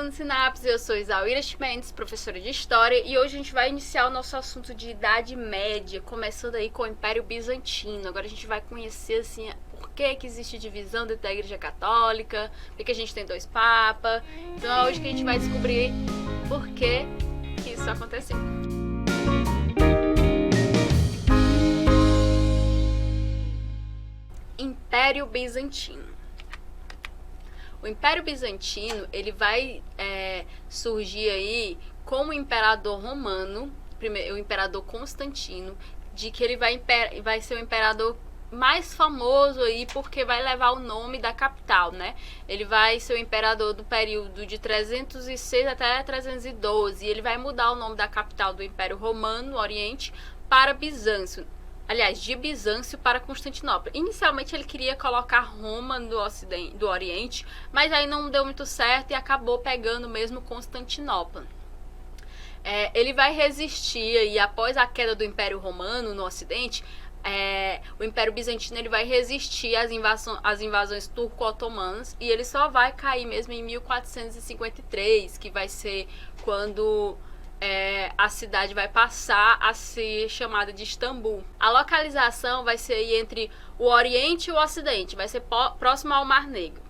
Estudando Sinapse, eu sou Isaura Mendes, professora de História, e hoje a gente vai iniciar o nosso assunto de Idade Média, começando aí com o Império Bizantino. Agora a gente vai conhecer, assim, por que existe divisão dentro da Igreja Católica, por que a gente tem dois papas. Então é hoje que a gente vai descobrir por que isso aconteceu. Império Bizantino. O Império Bizantino, ele vai surgir aí como imperador romano, o imperador Constantino, de que ele vai ser o imperador mais famoso aí porque vai levar o nome da capital, né? Ele vai ser o imperador do período de 306 até 312, e ele vai mudar o nome da capital do Império Romano, no Oriente, para Bizâncio. Aliás, de Bizâncio para Constantinopla. Inicialmente ele queria colocar Roma do Oriente, mas aí não deu muito certo e acabou pegando mesmo Constantinopla. Ele vai resistir aí, após a queda do Império Romano no Ocidente, o Império Bizantino ele vai resistir às invasões turco-otomanas, e ele só vai cair mesmo em 1453, que vai ser quando a cidade vai passar a ser chamada de Istambul. A localização vai ser aí entre o Oriente e o Ocidente, vai ser próximo ao Mar Negro.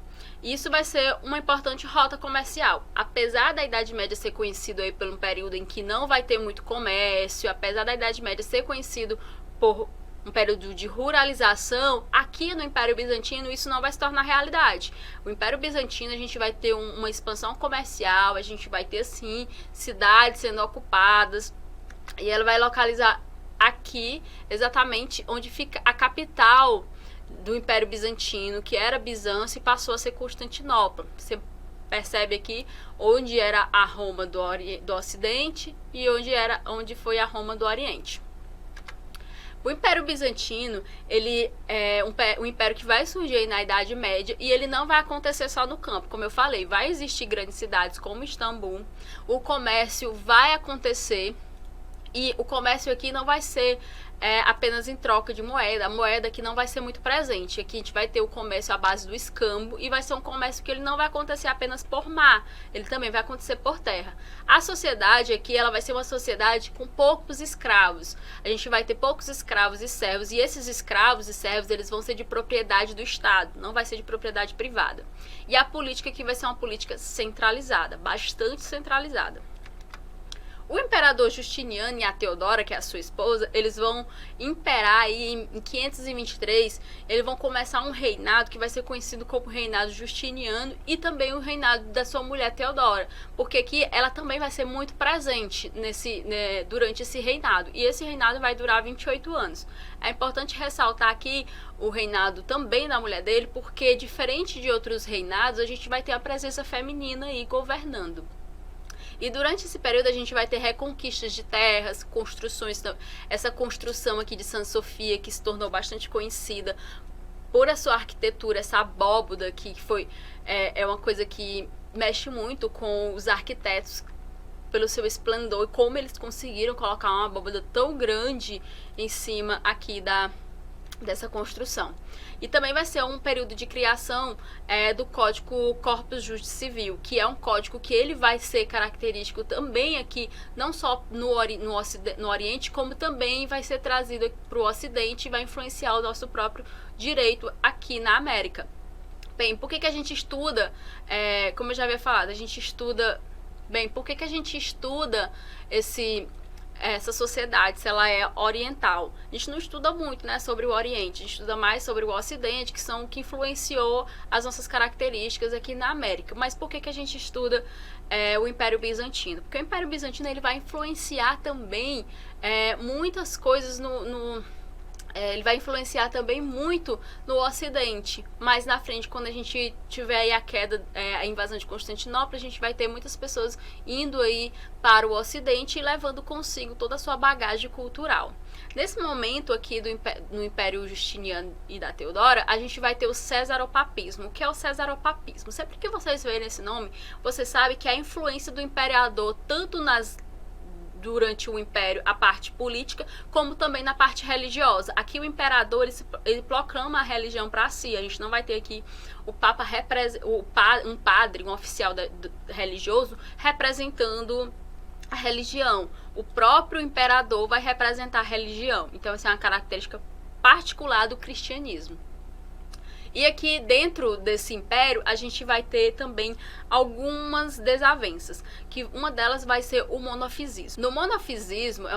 Isso vai ser uma importante rota comercial. Apesar da Idade Média ser conhecido aí por um período em que não vai ter muito comércio, apesar da Idade Média ser conhecido por um período de ruralização, aqui no Império Bizantino isso não vai se tornar realidade. O Império Bizantino a gente vai ter uma expansão comercial, a gente vai ter sim cidades sendo ocupadas, e ela vai localizar aqui exatamente onde fica a capital do Império Bizantino, que era Bizâncio, e passou a ser Constantinopla. Você percebe aqui onde era a Roma do Ocidente e onde foi a Roma do Oriente. O Império Bizantino, ele é um império que vai surgir aí na Idade Média, e ele não vai acontecer só no campo. Como eu falei, vai existir grandes cidades como Istambul, o comércio vai acontecer, e o comércio aqui não vai ser apenas em troca de moeda. A moeda aqui não vai ser muito presente. Aqui a gente vai ter o comércio à base do escambo, e vai ser um comércio que ele não vai acontecer apenas por mar, ele também vai acontecer por terra. A sociedade aqui, ela vai ser uma sociedade com poucos escravos. A gente vai ter poucos escravos e servos, e esses escravos e servos eles vão ser de propriedade do Estado, não vai ser de propriedade privada. E a política aqui vai ser uma política centralizada, bastante centralizada. O imperador Justiniano e a Teodora, que é a sua esposa, eles vão imperar aí em 523, eles vão começar um reinado que vai ser conhecido como reinado Justiniano, e também o reinado da sua mulher Teodora, porque aqui ela também vai ser muito presente durante esse reinado, e esse reinado vai durar 28 anos. É importante ressaltar aqui o reinado também da mulher dele, porque diferente de outros reinados, a gente vai ter a presença feminina aí governando. E durante esse período a gente vai ter reconquistas de terras, construções, essa construção aqui de Santa Sofia, que se tornou bastante conhecida por a sua arquitetura, essa abóboda que é uma coisa que mexe muito com os arquitetos pelo seu esplendor, e como eles conseguiram colocar uma abóboda tão grande em cima aqui dessa construção. E também vai ser um período de criação do Código Corpus Juris Civil, que é um código que ele vai ser característico também aqui, não só no Oriente, como também vai ser trazido para o Ocidente e vai influenciar o nosso próprio direito aqui na América. Bem, por que a gente estuda, como eu já havia falado, por que a gente estuda essa sociedade, se ela é oriental? A gente não estuda muito, né, sobre o Oriente, a gente estuda mais sobre o Ocidente, que são o que influenciou as nossas características aqui na América. Mas por que a gente estuda o Império Bizantino? Porque o Império Bizantino ele vai influenciar também muitas coisas ele vai influenciar também muito no Ocidente. Mais na frente, quando a gente tiver aí a invasão de Constantinopla, a gente vai ter muitas pessoas indo aí para o Ocidente e levando consigo toda a sua bagagem cultural. Nesse momento aqui no Império Justiniano e da Teodora, a gente vai ter o Cesaropapismo. O que é o Cesaropapismo? Sempre que vocês verem esse nome, você sabe que é a influência do imperador tanto durante o Império a parte política, como também na parte religiosa. Aqui o imperador ele proclama a religião para si. A gente não vai ter aqui o Papa um padre, um oficial religioso representando a religião. O próprio imperador vai representar a religião. Então essa é uma característica particular do cristianismo. E aqui dentro desse império a gente vai ter também algumas desavenças, que uma delas vai ser o monofisismo. No monofisismo é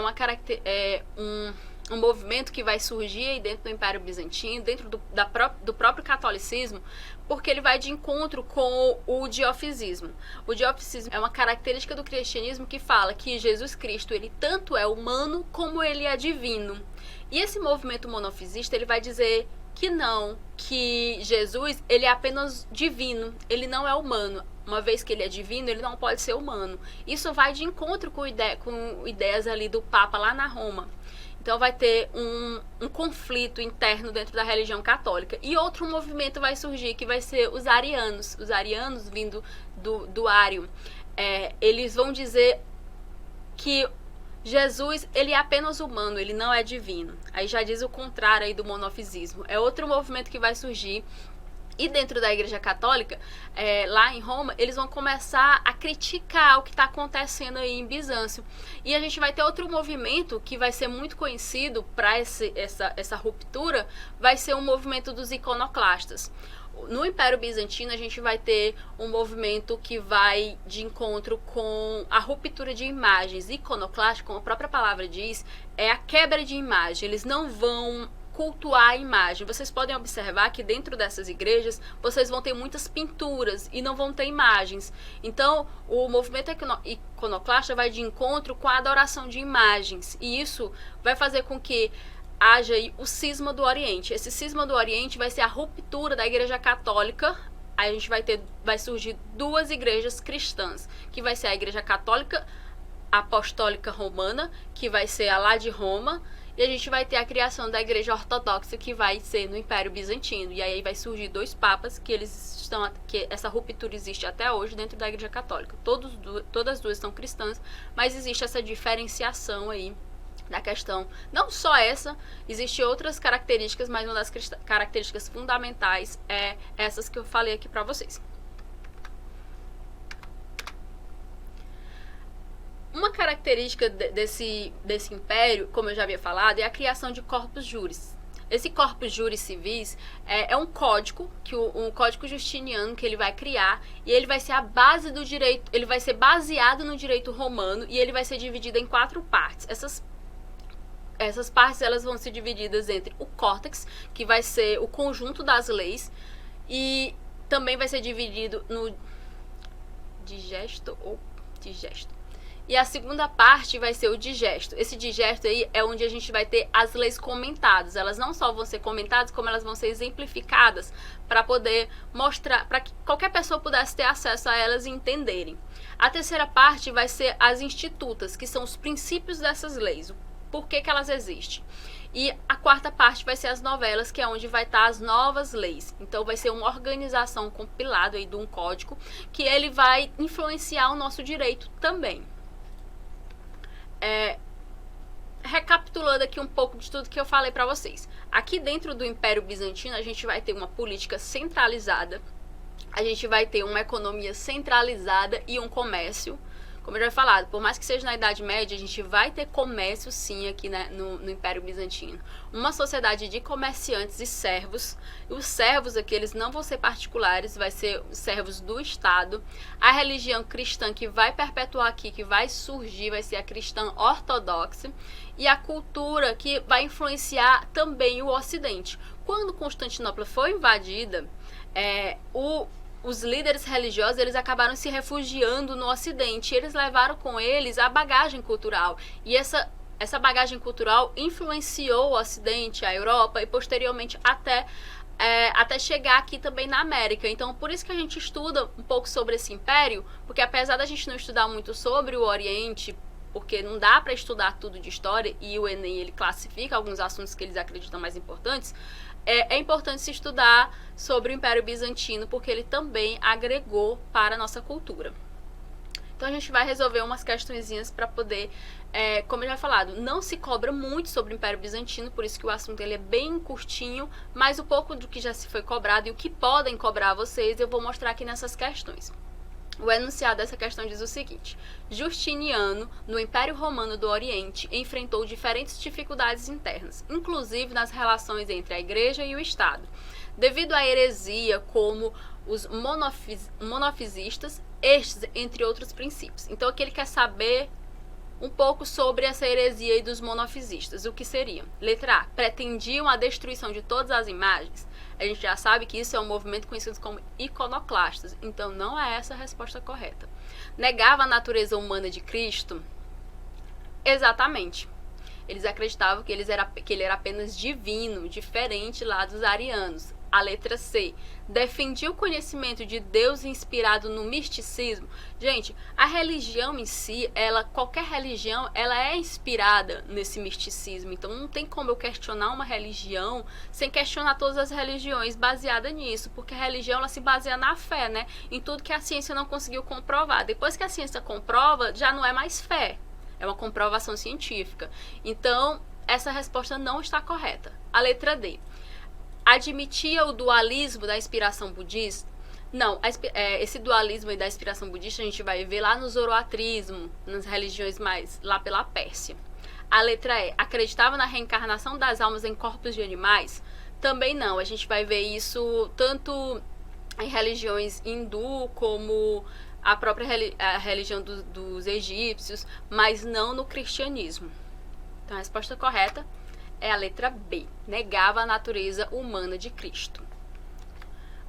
um movimento que vai surgir aí dentro do Império Bizantino, dentro do próprio catolicismo, porque ele vai de encontro com o diofisismo. O diofisismo é uma característica do cristianismo que fala que Jesus Cristo ele tanto é humano como ele é divino. E esse movimento monofisista ele vai dizer que não, que Jesus ele é apenas divino, ele não é humano. Uma vez que ele é divino, ele não pode ser humano. Isso vai de encontro com ideias ali do Papa lá na Roma. Então vai ter um conflito interno dentro da religião católica. E outro movimento vai surgir, que vai ser os arianos. Os arianos, vindo do Ário, eles vão dizer que Jesus, ele é apenas humano, ele não é divino. Aí já diz o contrário aí do monofisismo. É outro movimento que vai surgir. E dentro da Igreja Católica, lá em Roma, eles vão começar a criticar o que está acontecendo aí em Bizâncio. E a gente vai ter outro movimento que vai ser muito conhecido para essa ruptura, vai ser o movimento dos iconoclastas. No Império Bizantino, a gente vai ter um movimento que vai de encontro com a ruptura de imagens. Iconoclasto, como a própria palavra diz, é a quebra de imagem. Eles não vão cultuar a imagem. Vocês podem observar que dentro dessas igrejas, vocês vão ter muitas pinturas e não vão ter imagens. Então, o movimento iconoclasta vai de encontro com a adoração de imagens. E isso vai fazer com que haja aí o cisma do Oriente. Esse cisma do Oriente vai ser a ruptura da Igreja Católica. Aí a gente vai surgir duas igrejas cristãs, que vai ser a Igreja Católica Apostólica Romana, que vai ser a lá de Roma, e a gente vai ter a criação da Igreja Ortodoxa, que vai ser no Império Bizantino. E aí vai surgir dois papas, que essa ruptura existe até hoje dentro da Igreja Católica. Todas as duas são cristãs, mas existe essa diferenciação aí da questão. Não só essa, existem outras características, mas uma das características fundamentais é essas que eu falei aqui para vocês. Uma característica desse império, como eu já havia falado, é a criação de corpus juris. Esse corpus juris civis é um código, um código justiniano que ele vai criar, e ele vai ser a base do direito, ele vai ser baseado no direito romano, e ele vai ser dividido em 4 partes. Essas partes elas vão ser divididas entre o córtex, que vai ser o conjunto das leis, e também vai ser dividido no digesto ou digesto. E a segunda parte vai ser o digesto. Esse digesto aí é onde a gente vai ter as leis comentadas. Elas não só vão ser comentadas, como elas vão ser exemplificadas para poder mostrar, para que qualquer pessoa pudesse ter acesso a elas e entenderem. A terceira parte vai ser as institutas, que são os princípios dessas leis, o porquê que elas existem. E a quarta parte vai ser as novelas, que é onde vai estar as novas leis. Então vai ser uma organização, um compilado aí de um código, que ele vai influenciar o nosso direito também. Recapitulando aqui um pouco de tudo que eu falei para vocês. Aqui dentro do Império Bizantino a gente vai ter uma política centralizada, a gente vai ter uma economia centralizada e um comércio. Como eu já falei, por mais que seja na Idade Média, a gente vai ter comércio sim aqui, né, no Império Bizantino. Uma sociedade de comerciantes e servos. E os servos aqui, eles não vão ser particulares, vai ser servos do Estado. A religião cristã que vai perpetuar aqui, que vai surgir, vai ser a cristã ortodoxa. E a cultura que vai influenciar também o Ocidente. Quando Constantinopla foi invadida, os líderes religiosos eles acabaram se refugiando no Ocidente. Eles levaram com eles a bagagem cultural. E essa bagagem cultural influenciou o Ocidente, a Europa e posteriormente até chegar aqui também na América. Então, por isso que a gente estuda um pouco sobre esse império, porque apesar da gente não estudar muito sobre o Oriente, porque não dá para estudar tudo de história, e o Enem ele classifica alguns assuntos que eles acreditam mais importantes, é importante se estudar sobre o Império Bizantino, porque ele também agregou para a nossa cultura. Então a gente vai resolver umas questõezinhas para poder, como eu já falado, não se cobra muito sobre o Império Bizantino, por isso que o assunto ele é bem curtinho, mas o pouco do que já se foi cobrado e o que podem cobrar vocês eu vou mostrar aqui nessas questões. O enunciado dessa questão diz o seguinte: Justiniano, no Império Romano do Oriente, enfrentou diferentes dificuldades internas, inclusive nas relações entre a Igreja e o Estado, devido à heresia como os monofisistas, estes entre outros princípios. Então aqui ele quer saber um pouco sobre essa heresia aí dos monofisistas. O que seriam? Letra A. Pretendiam a destruição de todas as imagens. A gente já sabe que isso é um movimento conhecido como iconoclastas. Então não é essa a resposta correta. Negava a natureza humana de Cristo? Exatamente. Eles acreditavam que ele era apenas divino, diferente lá dos arianos. A letra C. Defendia o conhecimento de Deus inspirado no misticismo. Gente, a religião em si, qualquer religião, ela é inspirada nesse misticismo. Então não tem como eu questionar uma religião sem questionar todas as religiões baseada nisso, porque a religião ela se baseia na fé, né? Em tudo que a ciência não conseguiu comprovar. Depois que a ciência comprova, já não é mais fé. É uma comprovação científica. Então, essa resposta não está correta. A letra D. Admitia o dualismo da inspiração budista? Não, esse dualismo da inspiração budista a gente vai ver lá no zoroatrismo, nas religiões mais lá pela Pérsia. A letra E. Acreditava na reencarnação das almas em corpos de animais? Também não, a gente vai ver isso tanto em religiões hindu como a própria religião dos egípcios, mas não no cristianismo. Então a resposta correta é a letra B. Negava a natureza humana de Cristo.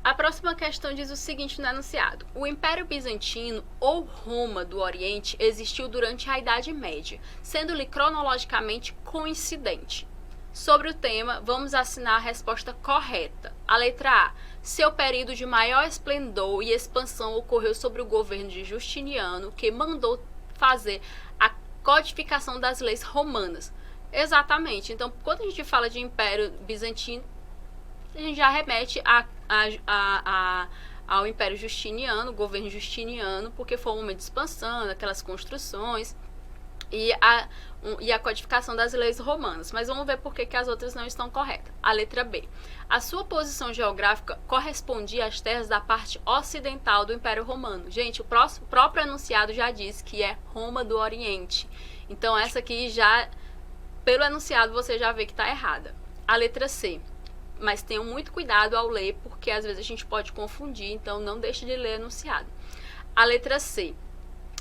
A próxima questão diz o seguinte no enunciado: o Império Bizantino ou Roma do Oriente existiu durante a Idade Média, sendo-lhe cronologicamente coincidente. Sobre o tema, vamos assinar a resposta correta. A letra A. Seu período de maior esplendor e expansão ocorreu sobre o governo de Justiniano, que mandou fazer a codificação das leis romanas. Exatamente. Então, quando a gente fala de Império Bizantino, a gente já remete ao Império Justiniano, governo Justiniano, porque foi um momento de expansão, aquelas construções e a codificação das leis romanas. Mas vamos ver por que as outras não estão corretas. A letra B. A sua posição geográfica correspondia às terras da parte ocidental do Império Romano. Gente, o próprio enunciado já diz que é Roma do Oriente. Então essa aqui já, pelo enunciado, você já vê que está errada. A letra C. Mas tenham muito cuidado ao ler, porque às vezes a gente pode confundir, então não deixe de ler o enunciado. A letra C.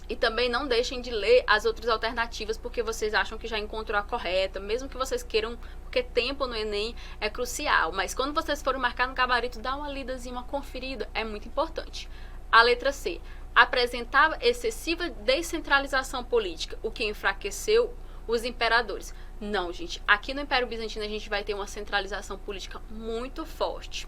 E também não deixem de ler as outras alternativas, porque vocês acham que já encontrou a correta, mesmo que vocês queiram, porque tempo no Enem é crucial. Mas quando vocês forem marcar no gabarito, dá uma lidazinha, uma conferida, é muito importante. A letra C. Apresentava excessiva descentralização política, o que enfraqueceu os imperadores. Não, gente. Aqui no Império Bizantino a gente vai ter uma centralização política muito forte.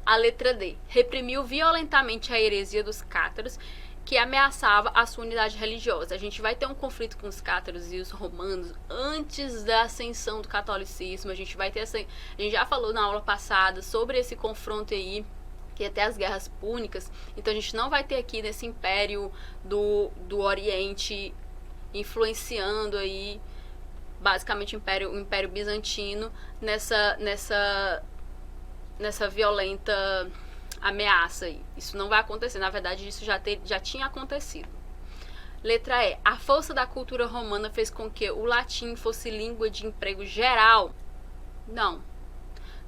A letra D. Reprimiu violentamente a heresia dos cátaros, que ameaçava a sua unidade religiosa. A gente vai ter um conflito com os cátaros e os romanos antes da ascensão do catolicismo. A gente já falou na aula passada sobre esse confronto aí, que até as guerras púnicas. Então a gente não vai ter aqui nesse Império do Oriente influenciando aí basicamente o Império Bizantino nessa violenta ameaça aí. Isso não vai acontecer. Na verdade, isso já tinha acontecido. Letra E. A força da cultura romana fez com que o latim fosse língua de emprego geral? Não.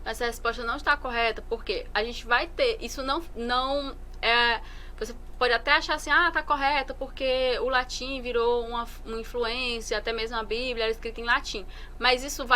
Essa resposta não está correta, porque a gente vai ter... Isso não é... Você pode até achar assim, tá correta, porque o latim virou uma influência, até mesmo a Bíblia era escrita em latim. Mas isso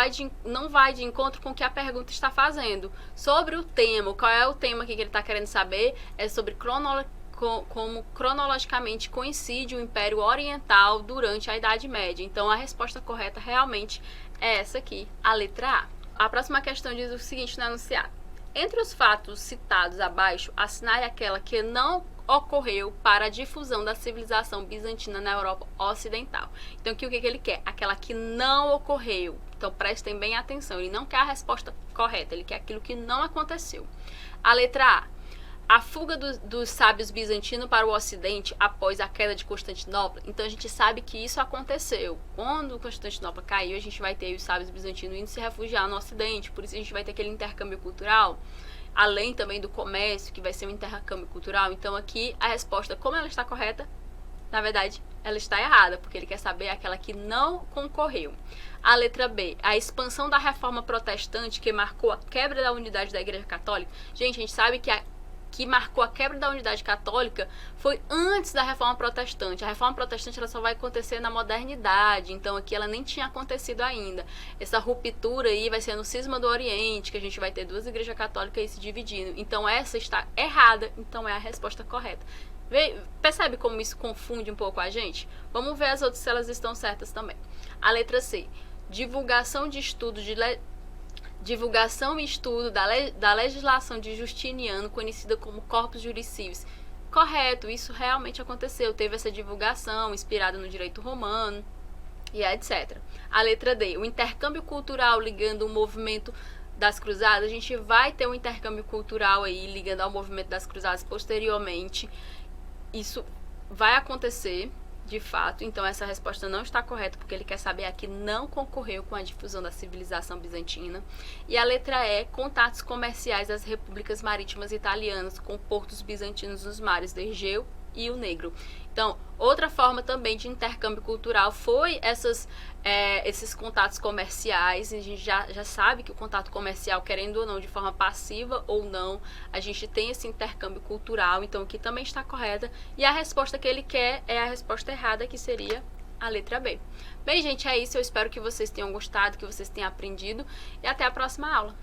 não vai de encontro com o que a pergunta está fazendo. Sobre o tema, qual é o tema que ele está querendo saber? É sobre como cronologicamente coincide o Império Oriental durante a Idade Média. Então a resposta correta realmente é essa aqui, a letra A. A próxima questão diz o seguinte no enunciado: entre os fatos citados abaixo, assinale aquela que não ocorreu para a difusão da civilização bizantina na Europa Ocidental. Então, aqui o que ele quer? Aquela que não ocorreu. Então, prestem bem atenção. Ele não quer a resposta correta, ele quer aquilo que não aconteceu. A letra A. a fuga dos sábios bizantinos para o ocidente após a queda de Constantinopla. Então a gente sabe que isso aconteceu. Quando Constantinopla caiu, a gente vai ter os sábios bizantinos indo se refugiar no ocidente. Por isso a gente vai ter aquele intercâmbio cultural, além também do comércio, que vai ser um intercâmbio cultural. Então aqui a resposta, como ela está correta, na verdade ela está errada, porque ele quer saber aquela que não concorreu. A letra B, a expansão da reforma protestante que marcou a quebra da unidade da Igreja Católica. Gente, a gente sabe que marcou a quebra da unidade católica foi antes da Reforma Protestante. A Reforma Protestante ela só vai acontecer na modernidade, então aqui ela nem tinha acontecido ainda. Essa ruptura aí vai ser no Cisma do Oriente, que a gente vai ter duas igrejas católicas aí se dividindo. Então essa está errada, então é a resposta correta. Percebe como isso confunde um pouco a gente? Vamos ver as outras se elas estão certas também. A letra C, divulgação e estudo da legislação de Justiniano, conhecida como Corpus Juris Civis. Correto, isso realmente aconteceu. Teve essa divulgação inspirada no direito romano e etc. A letra D, o intercâmbio cultural ligando o movimento das cruzadas. A gente vai ter um intercâmbio cultural aí ligando ao movimento das cruzadas posteriormente. Isso vai acontecer de fato, então essa resposta não está correta, porque ele quer saber a que não concorreu com a difusão da civilização bizantina. E a letra E, contatos comerciais das repúblicas marítimas italianas com portos bizantinos nos mares do Egeu e o Negro. Então, outra forma também de intercâmbio cultural foi esses contatos comerciais. A gente já sabe que o contato comercial, querendo ou não, de forma passiva ou não, a gente tem esse intercâmbio cultural. Então, aqui também está correta. E a resposta que ele quer é a resposta errada, que seria a letra B. Bem, gente, é isso. Eu espero que vocês tenham gostado, que vocês tenham aprendido. E até a próxima aula.